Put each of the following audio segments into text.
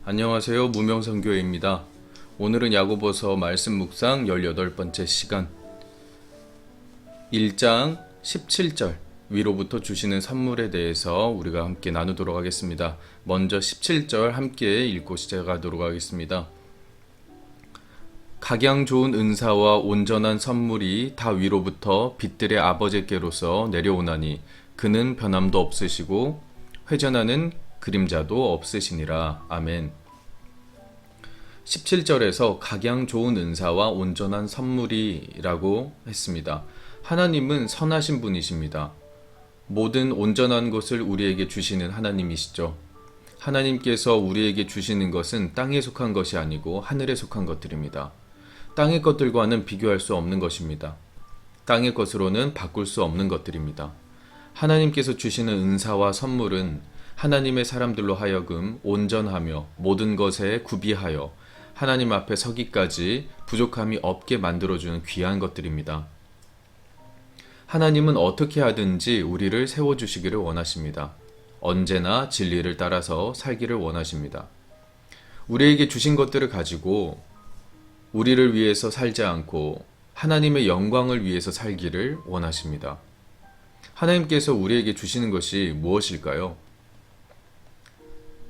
안녕하세요. 무명선교회입니다. 오늘은 야고보서 말씀 묵상 18번째 시간 1장 17절 위로부터 주시는 선물에 대해서 우리가 함께 나누도록 하겠습니다. 먼저 17절 함께 읽고 시작하도록 하겠습니다. 각양 좋은 은사와 온전한 선물이 다 위로부터 빛들의 아버지께로서 내려오나니 그는 변함도 없으시고 회전하는 그림자도 없으시니라. 아멘. 17절에서 각양 좋은 은사와 온전한 선물이라고 했습니다. 하나님은 선하신 분이십니다. 모든 온전한 것을 우리에게 주시는 하나님이시죠. 하나님께서 우리에게 주시는 것은 땅에 속한 것이 아니고 하늘에 속한 것들입니다. 땅의 것들과는 비교할 수 없는 것입니다. 땅의 것으로는 바꿀 수 없는 것들입니다. 하나님께서 주시는 은사와 선물은 하나님의 사람들로 하여금 온전하며 모든 것에 구비하여 하나님 앞에 서기까지 부족함이 없게 만들어주는 귀한 것들입니다. 하나님은 어떻게 하든지 우리를 세워주시기를 원하십니다. 언제나 진리를 따라서 살기를 원하십니다. 우리에게 주신 것들을 가지고 우리를 위해서 살지 않고 하나님의 영광을 위해서 살기를 원하십니다. 하나님께서 우리에게 주시는 것이 무엇일까요?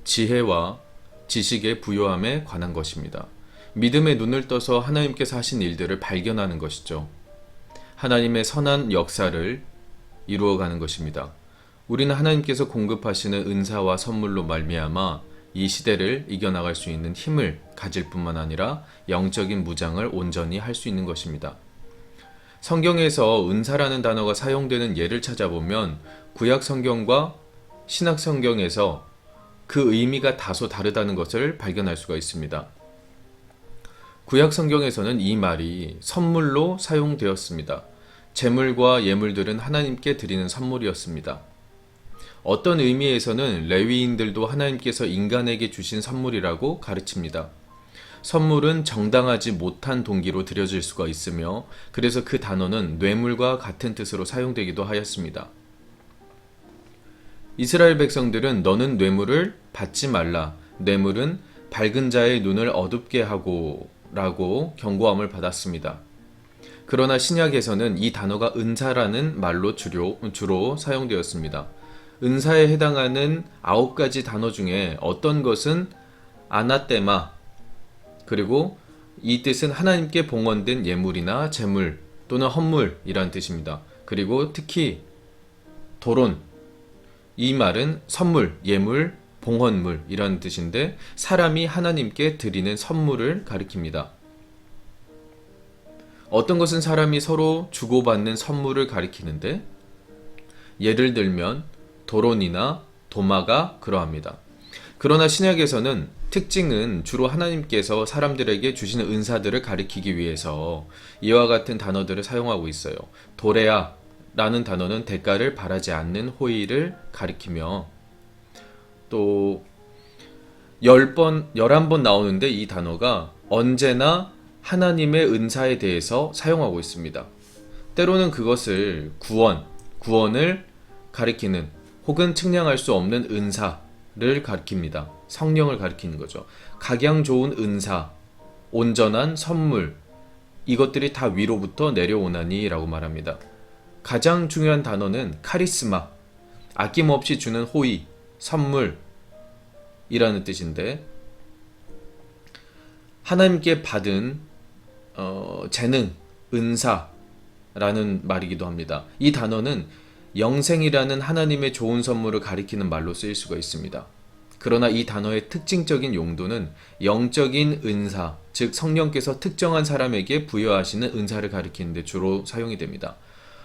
지혜와 지식의 부요함에 관한 것입니다. 믿음의 눈을 떠서 하나님께서 하신 일들을 발견하는 것이죠. 하나님의 선한 역사를 이루어가는 것입니다. 우리는 하나님께서 공급하시는 은사와 선물로 말미암아 이 시대를 이겨나갈 수 있는 힘을 가질 뿐만 아니라 영적인 무장을 온전히 할 수 있는 것입니다. 성경에서 은사라는 단어가 사용되는 예를 찾아보면 구약 성경과 신약 성경에서 그 의미가 다소 다르다는 것을 발견할 수가 있습니다. 구약 성경에서는 이 말이 선물로 사용되었습니다. 제물과 예물들은 하나님께 드리는 선물이었습니다. 어떤 의미에서는 레위인들도 하나님께서 인간에게 주신 선물이라고 가르칩니다. 선물은 정당하지 못한 동기로 드려질 수가 있으며 그래서 그 단어는 뇌물과 같은 뜻으로 사용되기도 하였습니다. 이스라엘 백성들은 너는 뇌물을 받지 말라. 뇌물은 밝은 자의 눈을 어둡게 하고 라고 경고함을 받았습니다. 그러나 신약에서는 이 단어가 은사라는 말로 주로 사용되었습니다. 은사에 해당하는 9가지 단어 중에 어떤 것은 아나테마, 그리고 이 뜻은 하나님께 봉헌된 예물이나 제물 또는 헌물이란 뜻입니다. 그리고 특히 도론, 이 말은 선물, 예물, 봉헌물이라는 뜻인데 사람이 하나님께 드리는 선물을 가리킵니다. 어떤 것은 사람이 서로 주고받는 선물을 가리키는데 예를 들면 도론이나 도마가 그러합니다. 그러나 신약에서는 특징은 주로 하나님께서 사람들에게 주시는 은사들을 가리키기 위해서 이와 같은 단어들을 사용하고 있어요. 도레아 라는 단어는 대가를 바라지 않는 호의를 가리키며 또 10번, 11번 나오는데 이 단어가 언제나 하나님의 은사에 대해서 사용하고 있습니다. 때로는 그것을 구원을 가리키는 혹은 측량할 수 없는 은사를 가리킵니다. 성령을 가리키는 거죠. 각양 좋은 은사, 온전한 선물, 이것들이 다 위로부터 내려오나니 라고 말합니다. 가장 중요한 단어는 카리스마, 아낌없이 주는 호의, 선물이라는 뜻인데 하나님께 받은 재능, 은사라는 말이기도 합니다. 이 단어는 영생이라는 하나님의 좋은 선물을 가리키는 말로 쓰일 수가 있습니다. 그러나 이 단어의 특징적인 용도는 영적인 은사, 즉 성령께서 특정한 사람에게 부여하시는 은사를 가리키는 데 주로 사용이 됩니다.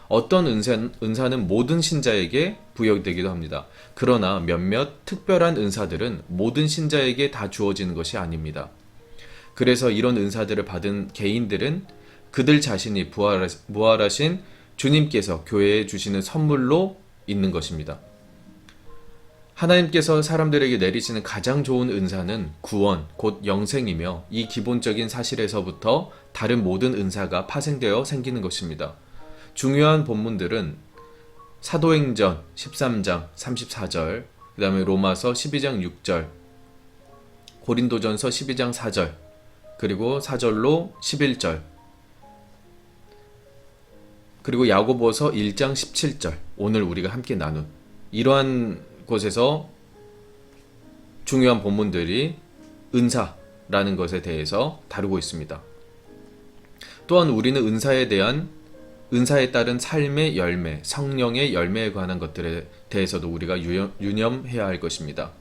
어떤 은사는 모든 신자에게 부여되기도 합니다. 그러나 몇몇 특별한 은사들은 모든 신자에게 다 주어지는 것이 아닙니다. 그래서 이런 은사들을 받은 개인들은 그들 자신이 부활하신 주님께서 교회에 주시는 선물로 있는 것입니다. 하나님께서 사람들에게 내리시는 가장 좋은 은사는 구원, 곧 영생이며 이 기본적인 사실에서부터 다른 모든 은사가 파생되어 생기는 것입니다. 중요한 본문들은 사도행전 13장 34절, 그 다음에 로마서 12장 6절, 고린도전서 12장 4절, 그리고 4절로 11절, 그리고 야고보서 1장 17절, 오늘 우리가 함께 나눈 이러한 곳에서 중요한 본문들이 은사라는 것에 대해서 다루고 있습니다. 또한 우리는 은사에 따른 삶의 열매, 성령의 열매에 관한 것들에 대해서도 우리가 유념해야 할 것입니다.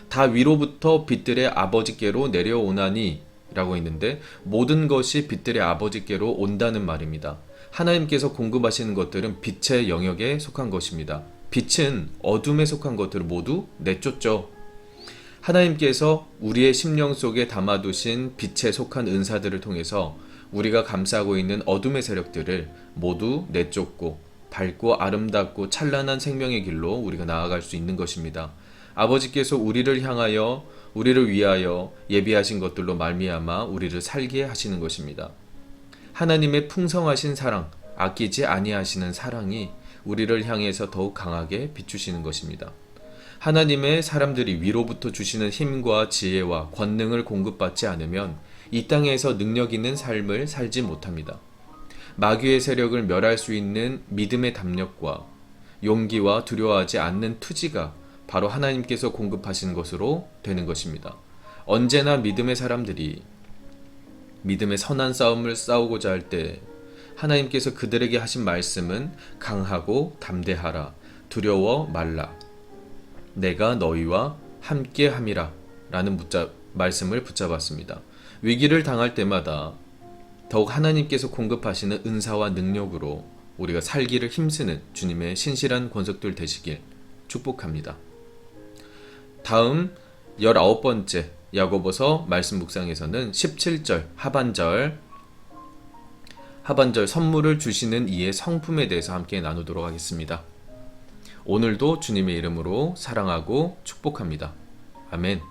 다 위로부터 빛들의 아버지께로 내려오나니 라고 있는데, 모든 것이 빛들의 아버지께로 온다는 말입니다. 하나님께서 공급하시는 것들은 빛의 영역에 속한 것입니다. 빛은 어둠에 속한 것들을 모두 내쫓죠. 하나님께서 우리의 심령 속에 담아두신 빛에 속한 은사들을 통해서 우리가 감싸고 있는 어둠의 세력들을 모두 내쫓고 밝고 아름답고 찬란한 생명의 길로 우리가 나아갈 수 있는 것입니다. 아버지께서 우리를 향하여, 우리를 위하여 예비하신 것들로 말미암아 우리를 살게 하시는 것입니다. 하나님의 풍성하신 사랑, 아끼지 아니하시는 사랑이 우리를 향해서 더욱 강하게 비추시는 것입니다. 하나님의 사람들이 위로부터 주시는 힘과 지혜와 권능을 공급받지 않으면 이 땅에서 능력 있는 삶을 살지 못합니다. 마귀의 세력을 멸할 수 있는 믿음의 담력과 용기와 두려워하지 않는 투지가 바로 하나님께서 공급하시는 것으로 되는 것입니다. 언제나 믿음의 사람들이 믿음의 선한 싸움을 싸우고자 할 때 하나님께서 그들에게 하신 말씀은 강하고 담대하라, 두려워 말라, 내가 너희와 함께 함이라 라는 말씀을 붙잡았습니다. 위기를 당할 때마다 더욱 하나님께서 공급하시는 은사와 능력으로 우리가 살기를 힘쓰는 주님의 신실한 권속들 되시길 축복합니다. 다음 19번째 야고보서 말씀 묵상에서는 17절 하반절 선물을 주시는 이의 성품에 대해서 함께 나누도록 하겠습니다. 오늘도 주님의 이름으로 사랑하고 축복합니다. 아멘.